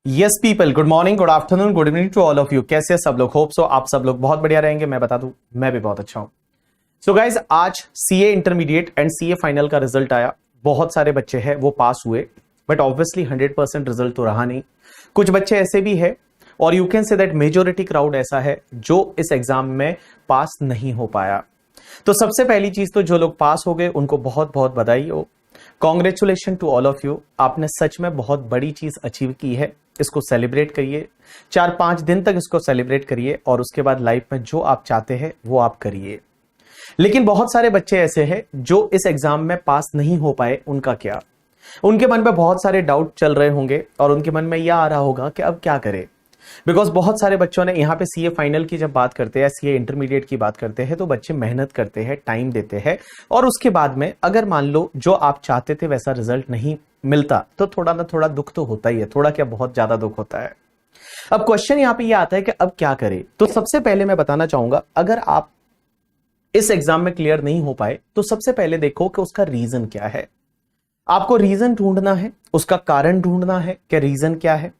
Yes people, good morning, good afternoon, good evening to all of you. कैसे सब लोग? Hope so आप सब लोग बहुत बढ़िया रहेंगे। मैं बता दूं, मैं भी बहुत अच्छा हूं। सो गाइज, आज CA intermediate and CA final का रिजल्ट आया। बहुत सारे बच्चे हैं वो पास हुए, बट ऑब्वियसली 100% रिजल्ट तो रहा नहीं। कुछ बच्चे ऐसे भी है, और you can say that majority crowd ऐसा है जो इस एग्जाम में पास नहीं हो पाया। तो सबसे पहली चीज तो जो लोग पास हो गए उनको बहुत बहुत बधाई हो। Congratulation to all of you. आपने सच में बहुत बड़ी चीज अचीव की है। इसको सेलिब्रेट करिए, 4-5 दिन तक इसको सेलिब्रेट करिए, और उसके बाद लाइफ में जो आप चाहते हैं वो आप करिए। लेकिन बहुत सारे बच्चे ऐसे हैं जो इस एग्जाम में पास नहीं हो पाए। उनका क्या? उनके मन में बहुत सारे डाउट चल रहे होंगे, और उनके मन में यह आ रहा होगा कि अब क्या करें। बिकॉज बहुत सारे बच्चों ने यहाँ पे सीए फाइनल की जब बात करते हैं, सीए इंटरमीडिएट की बात करते हैं, तो बच्चे मेहनत करते हैं, टाइम देते हैं, और उसके बाद में अगर मान लो जो आप चाहते थे वैसा रिजल्ट नहीं मिलता, तो थोड़ा ना थोड़ा दुख तो होता ही है। थोड़ा क्या, बहुत ज्यादा दुख होता है। अब क्वेश्चन यहाँ पे ये आता है कि अब क्या करें। तो सबसे पहले मैं बताना चाहूंगा, अगर आप इस एग्जाम में क्लियर नहीं हो पाए तो सबसे पहले देखो कि उसका रीजन क्या है। आपको रीजन ढूंढना है, उसका कारण ढूंढना है कि रीजन क्या है।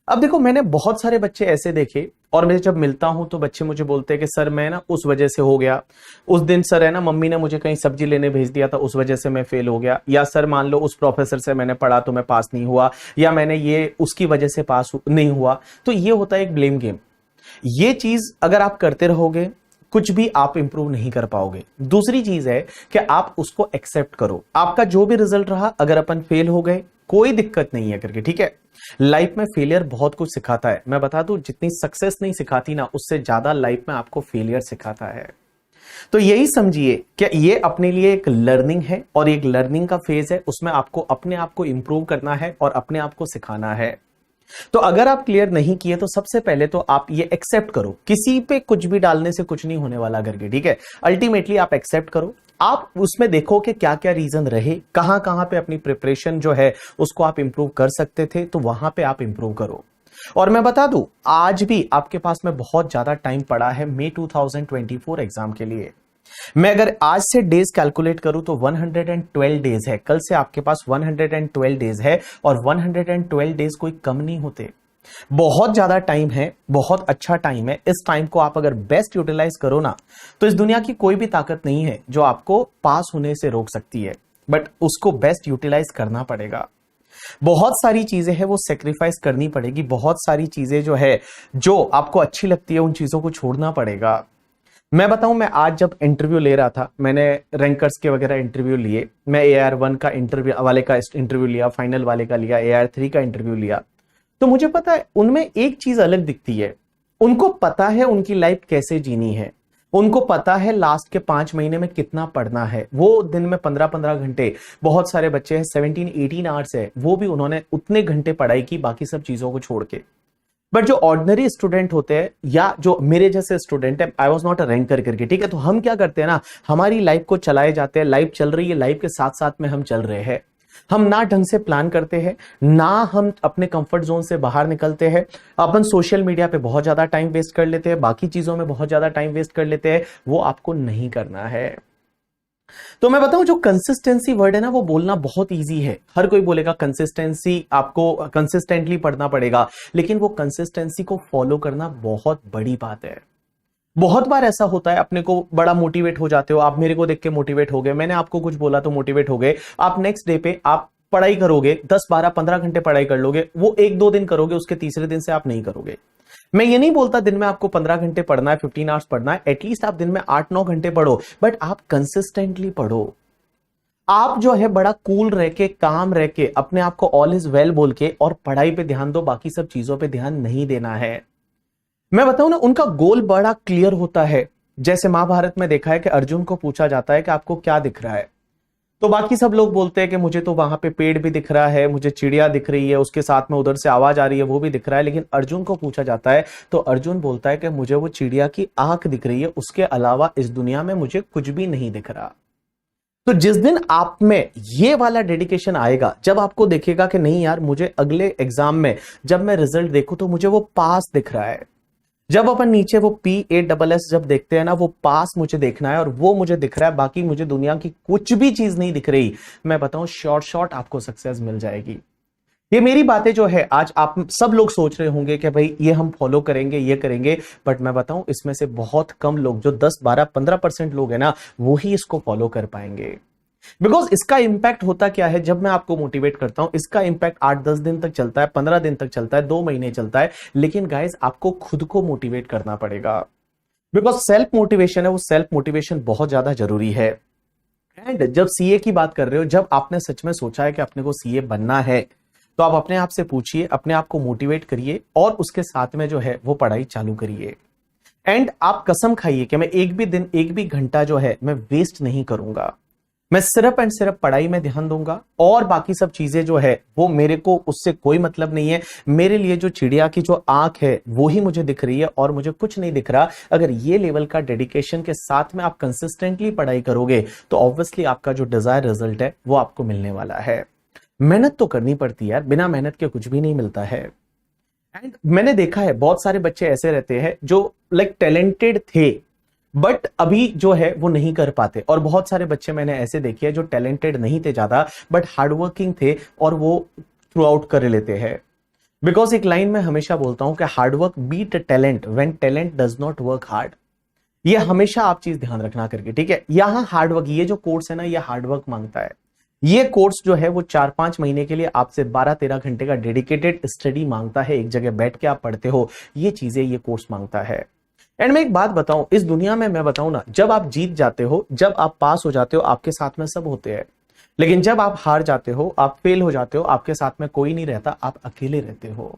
अब देखो, मैंने बहुत सारे बच्चे ऐसे देखे, और मैं जब मिलता हूं तो बच्चे मुझे बोलते हैं कि सर मैं ना उस वजह से हो गया, उस दिन सर है ना मम्मी ने मुझे कहीं सब्जी लेने भेज दिया था, उस वजह से मैं फेल हो गया, या सर मान लो उस प्रोफेसर से मैंने पढ़ा तो मैं पास नहीं हुआ, या मैंने ये उसकी वजह से पास नहीं हुआ। तो ये होता है एक ब्लेम गेम। ये चीज अगर आप करते रहोगे, कुछ भी आप इंप्रूव नहीं कर पाओगे। दूसरी चीज है कि आप उसको एक्सेप्ट करो। आपका जो भी रिजल्ट रहा, अगर अपन फेल हो गए कोई दिक्कत नहीं है करके, ठीक है। लाइफ में फेलियर बहुत कुछ सिखाता है। मैं बता दूं, जितनी सक्सेस नहीं सिखाती ना, उससे ज्यादा लाइफ में आपको फेलियर सिखाता है। तो यही समझिए कि ये अपने लिए एक लर्निंग है, और एक लर्निंग का फेज है। उसमें आपको अपने आप को इंप्रूव करना है और अपने आप को सिखाना है। तो अगर आप क्लियर नहीं किए तो सबसे पहले तो आप ये एक्सेप्ट करो। किसी पे कुछ भी डालने से कुछ नहीं होने वाला करके, ठीक है। अल्टीमेटली आप एक्सेप्ट करो। आप उसमें देखो कि क्या क्या रीजन रहे, कहां कहां पे अपनी प्रिपरेशन जो है उसको आप इंप्रूव कर सकते थे, तो वहां पे आप इंप्रूव करो। और मैं बता दूं, आज भी आपके पास में बहुत ज्यादा टाइम पड़ा है मई 2024 एग्जाम के लिए। मैं अगर आज से डेज कैलकुलेट करूं तो 112 डेज है। कल से आपके पास 112 डेज है, और 112 डेज कोई कम नहीं होते। बहुत ज्यादा टाइम है, बहुत अच्छा टाइम है। इस टाइम को आप अगर बेस्ट यूटिलाइज करो ना, तो इस दुनिया की कोई भी ताकत नहीं है जो आपको पास होने से रोक सकती है। बट उसको बेस्ट यूटिलाइज करना पड़ेगा। बहुत सारी चीजें हैं वो सेक्रीफाइस करनी पड़ेगी। बहुत सारी चीजें जो है, जो आपको अच्छी लगती है, उन चीजों को छोड़ना पड़ेगा। मैं बताऊं, मैं आज जब इंटरव्यू ले रहा था, मैंने रैंकर्स के वगैरह इंटरव्यू लिए। मैं AR1 का इंटरव्यू वाले का इंटरव्यू लिया, फाइनल वाले का लिया, AR3 का इंटरव्यू लिया। तो मुझे पता है उनमें एक चीज अलग दिखती है। उनको पता है उनकी लाइफ कैसे जीनी है। उनको पता है लास्ट के 5 महीने में कितना पढ़ना है। वो दिन में 15-15 घंटे, बहुत सारे बच्चे हैं 17-18 आवर्स है, वो भी उन्होंने उतने घंटे पढ़ाई की, बाकी सब चीजों को छोड़ के। बट जो ऑर्डिनरी स्टूडेंट होते हैं, या जो मेरे जैसे स्टूडेंट है, I was not a ranker करके, ठीक है। तो हम क्या करते हैं ना, हमारी लाइफ को चलाए जाते हैं। लाइफ चल रही है, लाइफ के साथ साथ में हम चल रहे हैं। हम ना ढंग से प्लान करते हैं, ना हम अपने कंफर्ट जोन से बाहर निकलते हैं। अपन सोशल मीडिया पे बहुत ज्यादा टाइम वेस्ट कर लेते हैं, बाकी चीजों में बहुत ज्यादा टाइम वेस्ट कर लेते हैं। वो आपको नहीं करना है। तो मैं बताऊं, जो कंसिस्टेंसी वर्ड है ना, वो बोलना बहुत इजी है। हर कोई बोलेगा कंसिस्टेंसी, आपको कंसिस्टेंटली पढ़ना पड़ेगा, लेकिन वो कंसिस्टेंसी को फॉलो करना बहुत बड़ी बात है। बहुत बार ऐसा होता है, अपने को बड़ा मोटिवेट हो जाते हो, आप मेरे को देख के मोटिवेट हो गए, मैंने आपको कुछ बोला तो मोटिवेट हो गए। आप नेक्स्ट डे पे आप पढ़ाई करोगे, 10-12-15 घंटे पढ़ाई कर लोगे, वो 1-2 दिन करोगे, उसके तीसरे दिन से आप नहीं करोगे। मैं ये नहीं बोलता दिन में आपको 15 घंटे पढ़ना है, 15 आवर्स पढ़ना है। एटलीस्ट आप दिन में 8-9 घंटे पढ़ो, बट आप कंसिस्टेंटली पढ़ो। आप जो है बड़ा कूल रह के, काम रह के, अपने आप को ऑल इज वेल बोल के और पढ़ाई पे ध्यान दो, बाकी सब चीजों पे ध्यान नहीं देना है। मैं बताऊं ना, उनका गोल बड़ा क्लियर होता है। जैसे महाभारत में देखा है कि अर्जुन को पूछा जाता है कि आपको क्या दिख रहा है, तो बाकी सब लोग बोलते हैं कि मुझे तो वहां पे पेड़ भी दिख रहा है, मुझे चिड़िया दिख रही है, उसके साथ में उधर से आवाज आ रही है, वो भी दिख रहा है। लेकिन अर्जुन को पूछा जाता है तो अर्जुन बोलता है कि मुझे वो चिड़िया की आंख दिख रही है, उसके अलावा इस दुनिया में मुझे कुछ भी नहीं दिख रहा। तो जिस दिन आप में ये वाला डेडिकेशन आएगा, जब आपको देखेगा कि नहीं यार, मुझे अगले एग्जाम में जब मैं रिजल्ट देखूं तो मुझे वो पास दिख रहा है। जब अपन नीचे वो PASS जब देखते हैं ना, वो पास मुझे देखना है और वो मुझे दिख रहा है, बाकी मुझे दुनिया की कुछ भी चीज नहीं दिख रही, मैं बताऊं शॉर्ट आपको सक्सेस मिल जाएगी। ये मेरी बातें जो है आज आप सब लोग सोच रहे होंगे कि भाई ये हम फॉलो करेंगे, ये करेंगे, बट मैं बताऊं इसमें से बहुत कम लोग, जो 10 12 15% लोग हैं ना, वो ही इसको फॉलो कर पाएंगे। बिकॉज इसका इंपैक्ट होता क्या है, जब मैं आपको मोटिवेट करता हूं इसका इंपैक्ट 8-10 दिन तक चलता है, 15 दिन तक चलता है, 2 महीने चलता है, लेकिन गाइस आपको खुद को मोटिवेट करना पड़ेगा। बिकॉज सेल्फ मोटिवेशन है, वो सेल्फ मोटिवेशन बहुत ज्यादा जरूरी है। एंड जब सीए की बात कर रहे हो, जब आपने सच में सोचा है कि अपने को सीए बनना है, तो आप अपने आप से पूछिए, अपने आप को मोटिवेट करिए और उसके साथ में जो है वो पढ़ाई चालू करिए। एंड आप कसम खाइए कि मैं एक भी दिन, एक भी घंटा जो है मैं वेस्ट नहीं करूंगा। मैं सिर्फ एंड सिर्फ पढ़ाई में ध्यान दूंगा और बाकी सब चीजें जो है वो मेरे को उससे कोई मतलब नहीं है। मेरे लिए जो चिड़िया की जो आंख है वो ही मुझे दिख रही है और मुझे कुछ नहीं दिख रहा। अगर ये लेवल का डेडिकेशन के साथ में आप कंसिस्टेंटली पढ़ाई करोगे तो ऑब्वियसली आपका जो डिजायर रिजल्ट है वो आपको मिलने वाला है। मेहनत तो करनी पड़ती है यार, बिना मेहनत के कुछ भी नहीं मिलता है। एंड मैंने देखा है बहुत सारे बच्चे ऐसे रहते हैं जो टैलेंटेड थे बट अभी जो है वो नहीं कर पाते, और बहुत सारे बच्चे मैंने ऐसे देखे हैं जो टैलेंटेड नहीं थे ज्यादा बट हार्डवर्किंग थे और वो थ्रू आउट कर लेते हैं। बिकॉज एक लाइन में हमेशा बोलता हूं कि hard work beat talent when talent does not work hard. ये हमेशा आप चीज ध्यान रखना करके, ठीक है। यहां हार्डवर्क, ये जो कोर्स है ना, ये हार्डवर्क मांगता है। ये कोर्स जो है वो 4-5 महीने के लिए आपसे 12-13 घंटे का डेडिकेटेड स्टडी मांगता है, एक जगह बैठ के आप पढ़ते हो, ये चीजें ये कोर्स मांगता है। एंड मैं एक बात बताऊं, इस दुनिया में मैं बताऊं ना, जब आप जीत जाते हो, जब आप पास हो जाते हो, आपके साथ में सब होते हैं, लेकिन जब आप हार जाते हो, आप फेल हो जाते हो, आपके साथ में कोई नहीं रहता, आप अकेले रहते हो।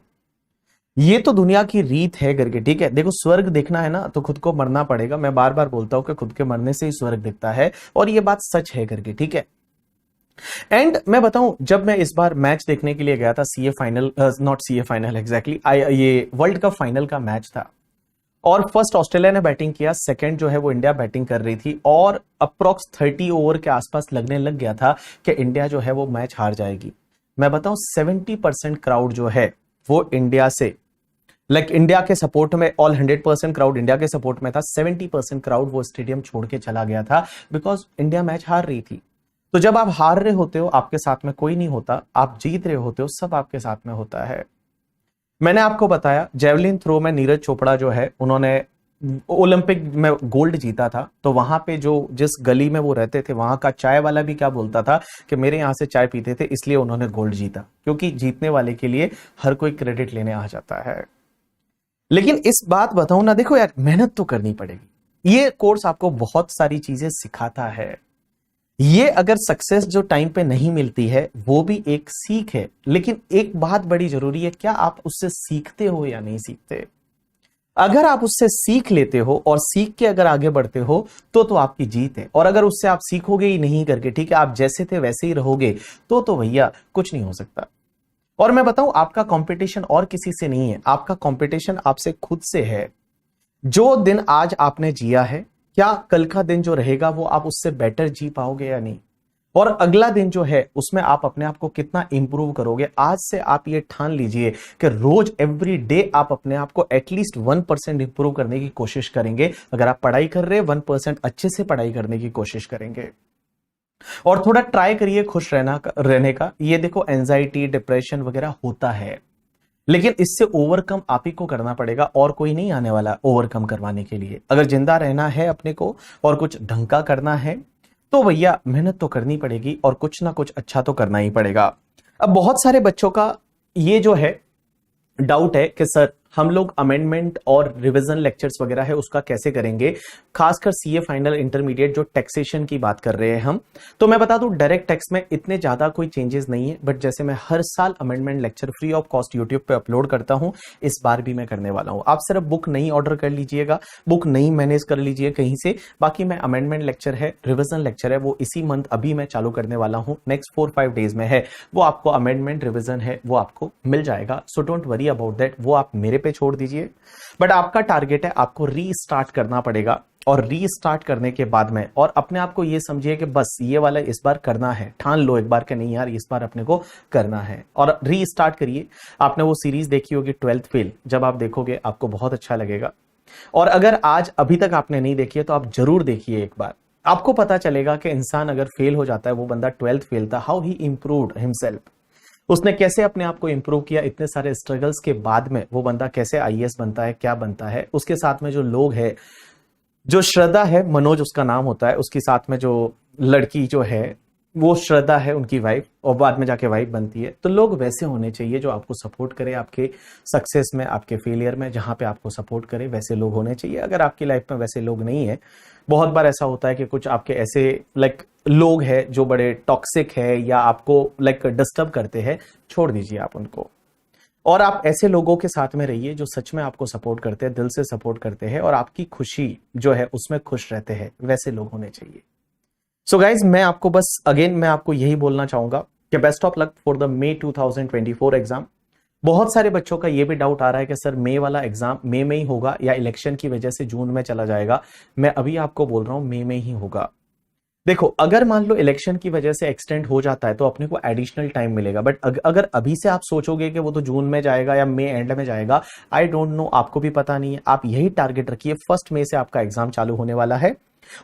ये तो दुनिया की रीत है करके, ठीक है। देखो, स्वर्ग देखना है ना तो खुद को मरना पड़ेगा। मैं बार बार बोलता हूं कि खुद के मरने से ही स्वर्ग दिखता है, और ये बात सच है करके, ठीक है। एंड मैं बताऊं, जब मैं इस बार मैच देखने के लिए गया था, CA final, not CA final exactly, ये वर्ल्ड कप फाइनल का मैच था, और फर्स्ट ऑस्ट्रेलिया ने बैटिंग किया, सेकंड जो है वो इंडिया बैटिंग कर रही थी, और अप्रॉक्स 30 ओवर के आसपास लगने लग गया था कि इंडिया जो है वो मैच हार जाएगी। मैं बताऊं 70% क्राउड जो है वो इंडिया से, इंडिया के सपोर्ट में, ऑल 100% क्राउड इंडिया के सपोर्ट में था, 70% क्राउड वो स्टेडियम छोड़ के चला गया था बिकॉज इंडिया मैच हार रही थी। तो जब आप हार रहे होते हो, आपके साथ में कोई नहीं होता, आप जीत रहे होते हो, सब आपके साथ में होता है। मैंने आपको बताया जेवलिन थ्रो में नीरज चोपड़ा जो है, उन्होंने ओलंपिक में गोल्ड जीता था, तो वहां पे जो जिस गली में वो रहते थे, वहां का चाय वाला भी क्या बोलता था कि मेरे यहां से चाय पीते थे, इसलिए उन्होंने गोल्ड जीता, क्योंकि जीतने वाले के लिए हर कोई क्रेडिट लेने आ जाता है। लेकिन इस बात बताऊं ना, देखो यार, मेहनत तो करनी पड़ेगी। ये कोर्स आपको बहुत सारी चीजें सिखाता है। ये अगर सक्सेस जो टाइम पे नहीं मिलती है वो भी एक सीख है, लेकिन एक बात बड़ी जरूरी है, क्या आप उससे सीखते हो या नहीं सीखते। अगर आप उससे सीख लेते हो और सीख के अगर आगे बढ़ते हो तो आपकी जीत है, और अगर उससे आप सीखोगे ही नहीं करके, ठीक है, आप जैसे थे वैसे ही रहोगे, तो भैया कुछ नहीं हो सकता। और मैं बताऊं, आपका कंपटीशन और किसी से नहीं है, आपका कंपटीशन आपसे खुद से है। जो दिन आज आपने जिया है, क्या कल का दिन जो रहेगा वो आप उससे बेटर जी पाओगे या नहीं, और अगला दिन जो है उसमें आप अपने आप को कितना इंप्रूव करोगे। आज से आप ये ठान लीजिए कि रोज एवरी डे आप अपने आप को एटलीस्ट 1% इंप्रूव करने की कोशिश करेंगे। अगर आप पढ़ाई कर रहे हैं, 1% अच्छे से पढ़ाई करने की कोशिश करेंगे, और थोड़ा ट्राई करिए खुश रहने का। ये देखो, एंजाइटी, डिप्रेशन वगैरह होता है, लेकिन इससे ओवरकम आप ही को करना पड़ेगा, और कोई नहीं आने वाला ओवरकम करवाने के लिए। अगर जिंदा रहना है अपने को और कुछ ढंग का करना है तो भैया मेहनत तो करनी पड़ेगी, और कुछ ना कुछ अच्छा तो करना ही पड़ेगा। अब बहुत सारे बच्चों का ये जो है डाउट है कि सर हम लोग अमेंडमेंट और रिवीजन लेक्चर्स वगैरह है उसका कैसे करेंगे, खासकर सीए फाइनल इंटरमीडिएट जो टैक्सेशन की बात कर रहे हैं हम। तो मैं बता दूं, डायरेक्ट टैक्स में इतने ज्यादा कोई चेंजेस नहीं है, बट जैसे मैं हर साल amendment lecture free of cost YouTube पे अपलोड करता हूं, इस बार भी मैं करने वाला हूं। आप सिर्फ बुक नहीं ऑर्डर कर लीजिएगा, बुक नहीं मैनेज कर लीजिए कहीं से, बाकी मैं अमेंडमेंट लेक्चर है, रिवीजन लेक्चर है, वो इसी मंथ अभी मैं चालू करने वाला हूं, नेक्स्ट 4-5 डेज में है, वो आपको अमेंडमेंट रिवीजन है वो आपको मिल जाएगा। So don't worry about that, वो आप मेरे पे छोड़ दीजिए। बट आपका टारगेट है, आपको रीस्टार्ट करना पड़ेगा, और रीस्टार्ट करने के बाद में, और अपने आप को ये समझिए कि बस ये वाला इस बार करना है, ठान लो एक बार कि नहीं यार इस बार अपने को करना है, और रीस्टार्ट करिए। आपने वो सीरीज देखी होगी 12th फेल, जब आप देखोगे आपको बहुत अच्छा लगेगा, और अगर आज अभी तक आपने नहीं देखी है तो आप जरूर देखिए एक बार। आपको पता चलेगा कि इंसान अगर फेल हो जाता है, वो बंदा 12th फेल था, हाउ ही इंप्रूव्ड हिमसेल्फ। उसने कैसे अपने आप को इंप्रूव किया, इतने सारे स्ट्रगल्स के बाद में वो बंदा कैसे आईएएस बनता है, क्या बनता है। उसके साथ में जो लोग हैं, जो श्रद्धा है, मनोज उसका नाम होता है, उसके साथ में जो लड़की जो है वो श्रद्धा है, उनकी वाइफ, और बाद में जाके वाइफ बनती है। तो लोग वैसे होने चाहिए जो आपको सपोर्ट करे आपके सक्सेस में, आपके फेलियर में, जहां पे आपको सपोर्ट करे वैसे लोग होने चाहिए। अगर आपकी लाइफ में वैसे लोग नहीं है, बहुत बार ऐसा होता है कि कुछ आपके ऐसे लोग हैं जो बड़े टॉक्सिक है या आपको डिस्टर्ब करते हैं, छोड़ दीजिए आप उनको, और आप ऐसे लोगों के साथ में रहिए जो सच में आपको सपोर्ट करते हैं, दिल से सपोर्ट करते हैं और आपकी खुशी जो है उसमें खुश रहते हैं। वैसे लोग होने चाहिए। सो गाइज, मैं आपको बस अगेन मैं आपको यही बोलना चाहूंगा कि best of luck for the may 2024 exam. बहुत सारे बच्चों का ये भी डाउट आ रहा है कि सर मे वाला एग्जाम मई में ही होगा या इलेक्शन की वजह से जून में चला जाएगा। मैं अभी आपको बोल रहा हूं मई में ही होगा। देखो, अगर मान लो इलेक्शन की वजह से एक्सटेंड हो जाता है तो अपने को एडिशनल टाइम मिलेगा, बट अगर अभी से आप सोचोगे कि वो तो जून में जाएगा या मई एंड में जाएगा, आई डोंट नो, आपको भी पता नहीं है। आप यही टारगेट रखिए, 1 मई से आपका एग्जाम चालू होने वाला है।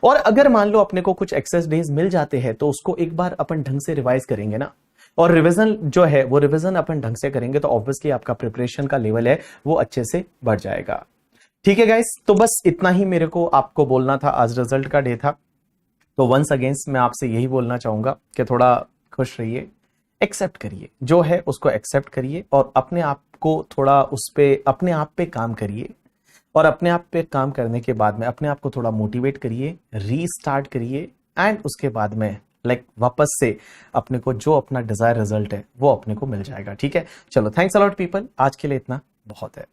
और अगर मान लो अपने को कुछ एक्सेस डेज मिल जाते हैं तो उसको एक बार अपन ढंग से रिवाइज करेंगे ना, और रिवीजन जो है वो रिवीजन अपन ढंग से करेंगे तो ऑब्वियसली आपका प्रिपरेशन का लेवल है वो अच्छे से बढ़ जाएगा। ठीक है गाइस, तो बस इतना ही मेरे को आपको बोलना था। आज रिजल्ट का डे था, तो वंस अगेंस्ट मैं आपसे यही बोलना चाहूंगा कि थोड़ा खुश रहिए, एक्सेप्ट करिए जो है उसको एक्सेप्ट करिए, और अपने आप को थोड़ा उस पे अपने आप पे काम करिए, और अपने आप पे काम करने के बाद में अपने आप को थोड़ा मोटिवेट करिए, रीस्टार्ट करिए, एंड उसके बाद में वापस से अपने को जो अपना डिजायर रिजल्ट है वो अपने को मिल जाएगा। ठीक है, चलो, थैंक्स अ लॉट पीपल, आज के लिए इतना बहुत है।